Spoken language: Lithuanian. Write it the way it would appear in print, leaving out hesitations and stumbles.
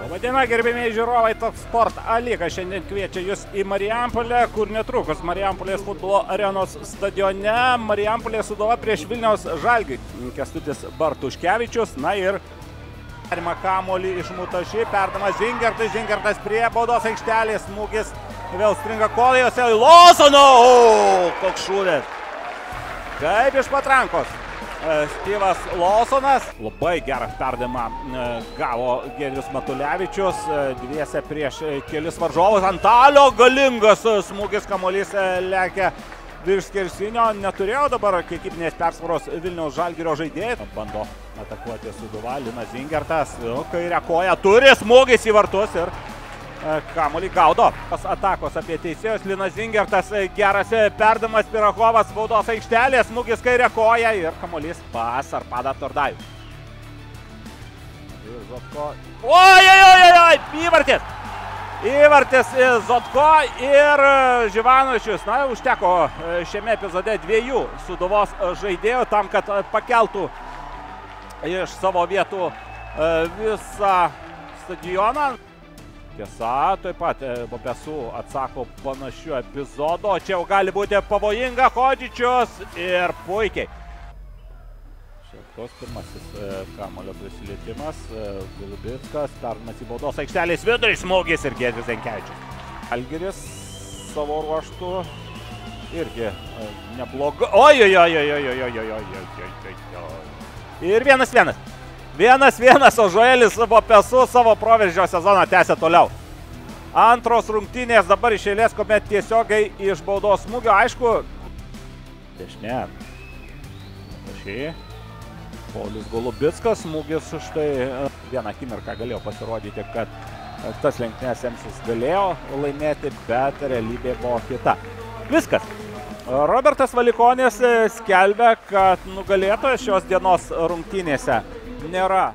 Labadiena, gerbėmiai žiūrovai, Top Sport A lyga šiandien kviečia jūs į Marijampolę, kur netrukus Marijampolės futbolo arenos stadione Marijampolės Sūduva prieš Vilniaus Žalgirį. Kęstutis Bartuškevičius, na ir perima kamuolį iš Mutaši, perdamas Zingertas, Zingertas prie baudos aikštelės, smūgis vėl stringa kojose, Lawsono, koks šūdės, kaip iš patrankos. Styvas Lawsonas, labai gerą perdavimą gavo Giedrius Matulevičius, dviese prieš kelis varžovus, Antalio galingas smūgis, kamuolys lekia virš skersinio, neturėjo dabar kiekybinės persvaros Vilniaus Žalgirio žaidėjai, bando atakuoti Sūduva, Linas Zingertas, kairę koją turi, smūgis į vartus ir kamuolį gaudo. Atakos apie teisėjus, Linas Zingertas, geras perdavimas, Pirakovas, baudos aikštelės, smūgis kairę koją ir kamuolys pas Arpadą Tordajų. Zotko. Oi, įvartis! Įvartis Zotko ir Živanovičius. Na, užteko šiame epizode dviejų Sūduvos žaidėjų tam, kad pakeltų iš savo vietų visą stadioną. Tiesa, taip pat Bopesų atsako panašiu epizodu, čia jau gali būti pavojinga, Hodžičius ir puikiai. Šiektos pirmasis kamuolio prisilietimas, Golubickas, perdavimas į baudos aikštelės vidurį, smūgis ir Giedrius Zenkevičius. Žalgiris savo ruoštų irgi nebloga. Oi. Ir 1-1. 1-1, o Žoelis Bopesų savo proveržio sezoną tęsia toliau. Antros rungtynės dabar iš eilės, kuomet tiesiogiai iš baudos smūgio, aišku. Dešinė. Pašiai. Paulius Golubickas, smūgis štai vieną akimirką galėjo pasirodyti, kad tas lenktynės Emsis galėjo laimėti, bet realybė buvo kita. Viskas. Robertas Valikonis skelbia, kad nugalėtojas šios dienos rungtynėse nėra.